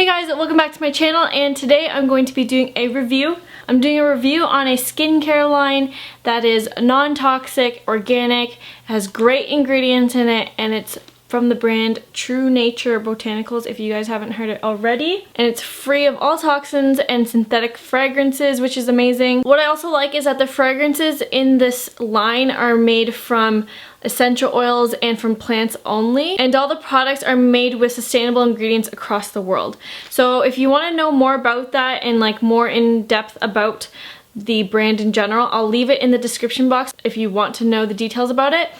Hey guys, welcome back to my channel, and today I'm going to be doing a review. I'm doing a review on a skincare line that is non-toxic, organic, has great ingredients in it, and it's from the brand True Nature Botanicals, if you guys haven't heard it already. And it's free of all toxins and synthetic fragrances, which is amazing. What I also like is that the fragrances in this line are made from essential oils and from plants only, and all the products are made with sustainable ingredients across the world. So if you want to know more about that and like more in depth about the brand in general, I'll leave it in the description box if you want to know the details about it.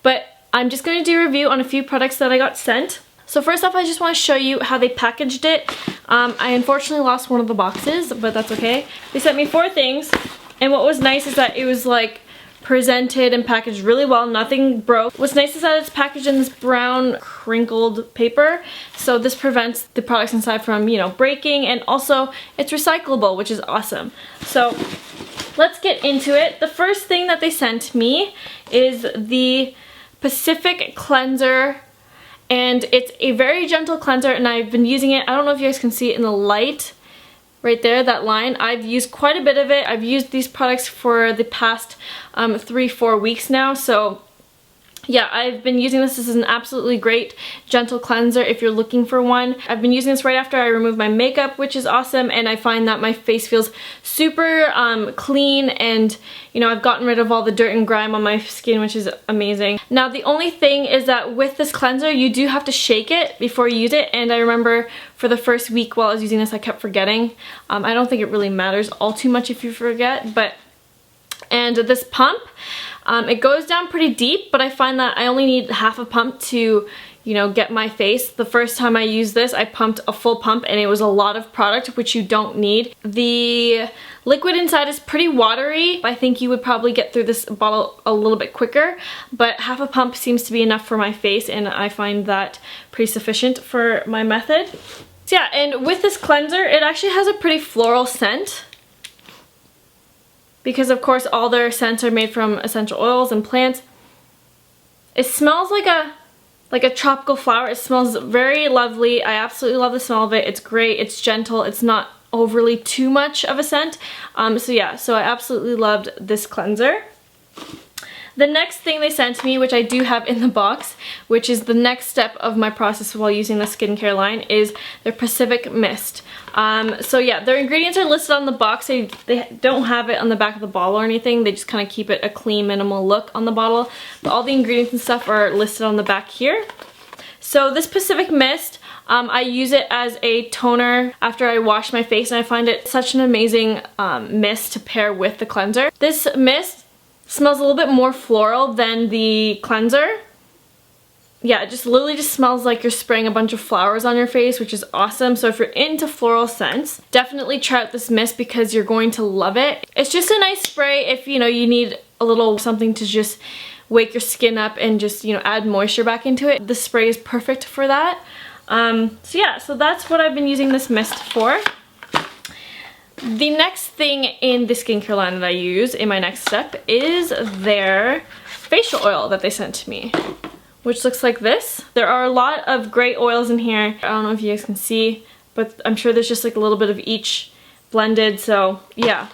But I'm just going to do a review on a few products that I got sent. So first off, I just want to show you how they packaged it. I unfortunately lost one of the boxes, but that's okay. They sent me 4 things, and what was nice is that it was like presented and packaged really well, nothing broke. What's nice is that it's packaged in this brown crinkled paper, so this prevents the products inside from, you know, breaking, and also it's recyclable, which is awesome. So let's get into it. The first thing that they sent me is the Pacific cleanser, and it's a very gentle cleanser, and I've been using it. I don't know if you guys can see it in the light right there, that line. I've used quite a bit of it. I've used these products for the past 3-4 weeks now, so yeah, I've been using this. This is an absolutely great gentle cleanser if you're looking for one. I've been using this right after I remove my makeup, which is awesome, and I find that my face feels super clean, and you know, I've gotten rid of all the dirt and grime on my skin, which is amazing. Now the only thing is that with this cleanser you do have to shake it before you use it, and I remember for the first week while I was using this I kept forgetting. I don't think it really matters all too much if you forget, but and this pump, it goes down pretty deep, but I find that I only need half a pump to, you know, get my face. The first time I used this, I pumped a full pump, and it was a lot of product, which you don't need. The liquid inside is pretty watery. I think you would probably get through this bottle a little bit quicker, but half a pump seems to be enough for my face, and I find that pretty sufficient for my method. So yeah, and with this cleanser, it actually has a pretty floral scent, because of course all their scents are made from essential oils and plants. It smells like a tropical flower. It smells very lovely. I absolutely love the smell of it. It's great. It's gentle. It's not overly too much of a scent. So yeah, so I absolutely loved this cleanser. The next thing they sent me, which I do have in the box, which is the next step of my process while using the skincare line, is their Pacific Mist. So yeah, their ingredients are listed on the box. They don't have it on the back of the bottle or anything. They just kind of keep it a clean, minimal look on the bottle. But all the ingredients and stuff are listed on the back here. So this Pacific Mist, I use it as a toner after I wash my face, and I find it such an amazing mist to pair with the cleanser. This mist smells a little bit more floral than the cleanser. Yeah, it just literally just smells like you're spraying a bunch of flowers on your face, which is awesome. So if you're into floral scents, definitely try out this mist because you're going to love it. It's just a nice spray if, you know, you need a little something to just wake your skin up and just, you know, add moisture back into it. This spray is perfect for that. So yeah, so that's what I've been using this mist for. The next thing in the skincare line that I use in my next step is their facial oil that they sent to me, which looks like this. There are a lot of great oils in here. I don't know if you guys can see, but I'm sure there's just like a little bit of each blended, so yeah.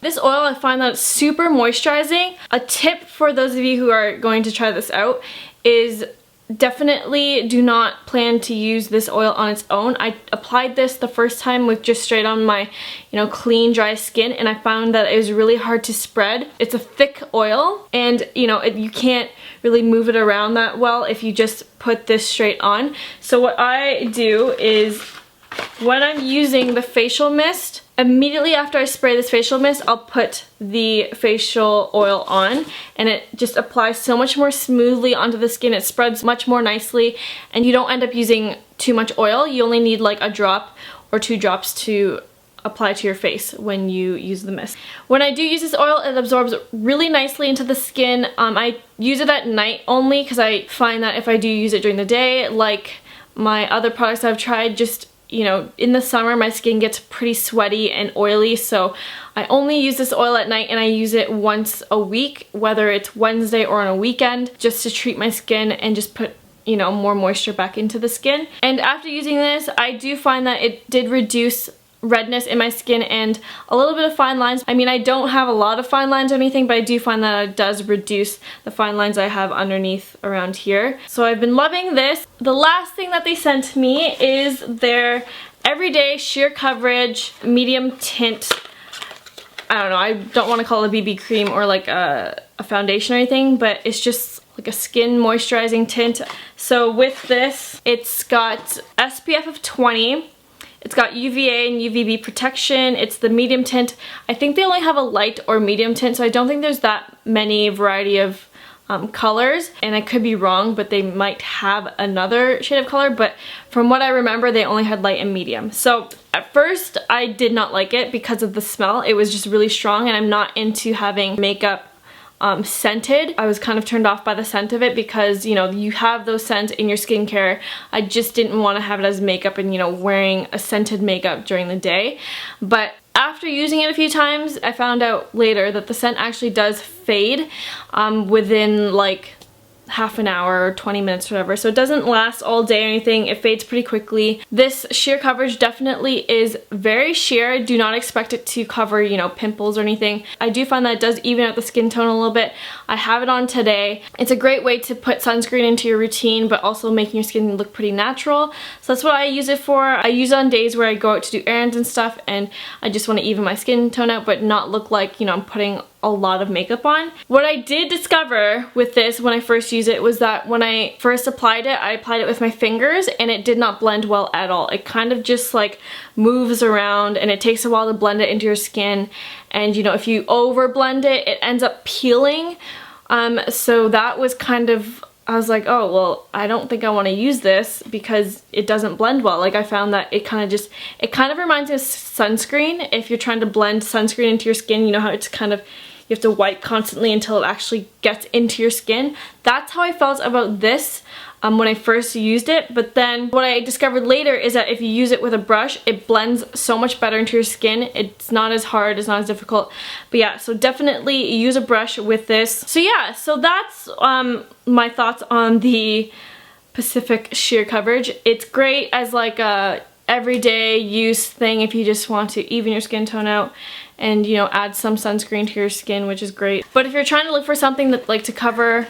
This oil, I find that it's super moisturizing. A tip for those of you who are going to try this out is definitely do not plan to use this oil on its own. I applied this the first time with just straight on my, you know, clean, dry skin, and I found that it was really hard to spread. It's a thick oil, and you know, you can't really move it around that well if you just put this straight on. So what I do is, when I'm using the facial mist, immediately after I spray this facial mist, I'll put the facial oil on, and it just applies so much more smoothly onto the skin. It spreads much more nicely, and you don't end up using too much oil. You only need like a drop or 2 drops to apply to your face when you use the mist. When I do use this oil, it absorbs really nicely into the skin. I use it at night only because I find that if I do use it during the day, like my other products I've tried, just, you know, in the summer my skin gets pretty sweaty and oily, so I only use this oil at night, and I use it once a week, whether it's Wednesday or on a weekend, just to treat my skin and just put you know, more moisture back into the skin. And after using this, I do find that it did reduce redness in my skin and a little bit of fine lines. I mean, I don't have a lot of fine lines or anything, but I do find that it does reduce the fine lines I have underneath around here. So I've been loving this. The last thing that they sent me is their Everyday Sheer Coverage Medium Tint. I don't know, I don't want to call it a BB cream or like a foundation or anything, but it's just like a skin moisturizing tint. So with this, it's got SPF of 20. It's got UVA and UVB protection. It's the medium tint. I think they only have a light or medium tint, so I don't think there's that many variety of colors, and I could be wrong, but they might have another shade of color, but from what I remember, they only had light and medium. So at first, I did not like it because of the smell. It was just really strong, and I'm not into having makeup scented. I was kind of turned off by the scent of it because, you know, you have those scents in your skincare. I just didn't want to have it as makeup and, you know, wearing a scented makeup during the day. But after using it a few times, I found out later that the scent actually does fade within like half an hour or 20 minutes or whatever, so it doesn't last all day or anything. It fades pretty quickly. This sheer coverage definitely is very sheer. Do not expect it to cover, you know, pimples or anything. I do find that it does even out the skin tone a little bit. I have it on today. It's a great way to put sunscreen into your routine, but also making your skin look pretty natural. So that's what I use it for. I use it on days where I go out to do errands and stuff, and I just want to even my skin tone out, but not look like, you know, I'm putting a lot of makeup on. What I did discover with this when I first used it was that when I first applied it, I applied it with my fingers and it did not blend well at all. It kind of just like moves around and it takes a while to blend it into your skin, and you know, if you over blend it, it ends up peeling. So that was kind of, I was like, oh, well, I don't think I want to use this because it doesn't blend well. Like, I found that it kind of reminds me of sunscreen. If you're trying to blend sunscreen into your skin, you know how it's kind of, you have to wipe constantly until it actually gets into your skin. That's how I felt about this when I first used it. But then what I discovered later is that if you use it with a brush, it blends so much better into your skin. It's not as hard, it's not as difficult. But yeah, so definitely use a brush with this. So yeah, so that's my thoughts on the Pacific Sheer Coverage. It's great as like a everyday use thing if you just want to even your skin tone out and, you know, add some sunscreen to your skin, which is great. But if you're trying to look for something that like to cover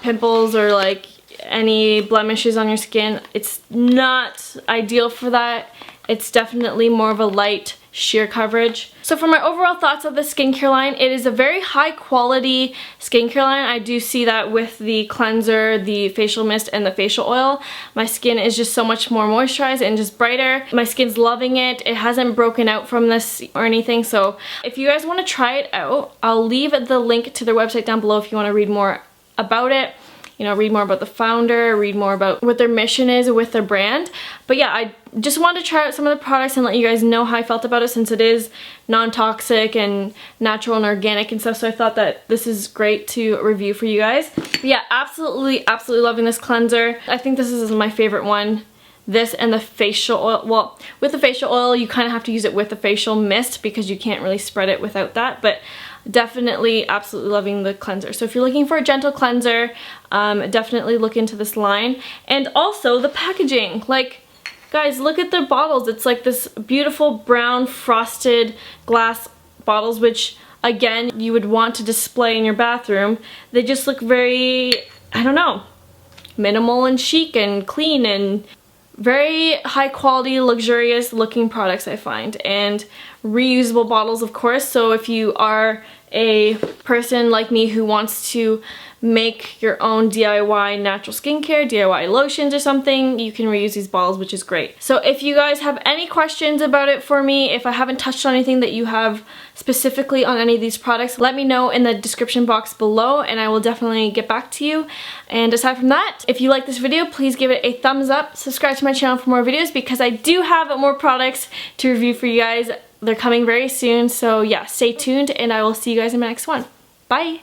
pimples or like any blemishes on your skin, it's not ideal for that. It's definitely more of a light sheer coverage. So for my overall thoughts of the skincare line, it is a very high quality skincare line. I do see that with the cleanser, the facial mist, and the facial oil. My skin is just so much more moisturized and just brighter. My skin's loving it. It hasn't broken out from this or anything. So if you guys want to try it out, I'll leave the link to their website down below if you want to read more about it. You know, read more about the founder, read more about what their mission is with their brand. But yeah, I just wanted to try out some of the products and let you guys know how I felt about it, since it is non-toxic and natural and organic and stuff. So I thought that this is great to review for you guys. But yeah, absolutely loving this cleanser. I think this is my favorite one. This and the facial oil. Well, with the facial oil, you kind of have to use it with the facial mist because you can't really spread it without that. But definitely absolutely loving the cleanser. So if you're looking for a gentle cleanser, definitely look into this line. And also the packaging. Like, guys, look at the bottles. It's like this beautiful brown frosted glass bottles, which again, you would want to display in your bathroom. They just look very, I don't know, minimal and chic and clean and very high quality, luxurious looking products, I find. And reusable bottles, of course. So if you are a person like me who wants to make your own DIY natural skincare, DIY lotions or something, you can reuse these bottles, which is great. So if you guys have any questions about it for me, if I haven't touched on anything that you have specifically on any of these products, let me know in the description box below and I will definitely get back to you. And aside from that, if you like this video, please give it a thumbs up, subscribe to my channel for more videos because I do have more products to review for you guys. They're coming very soon, so yeah, stay tuned and I will see you guys in my next one. Bye!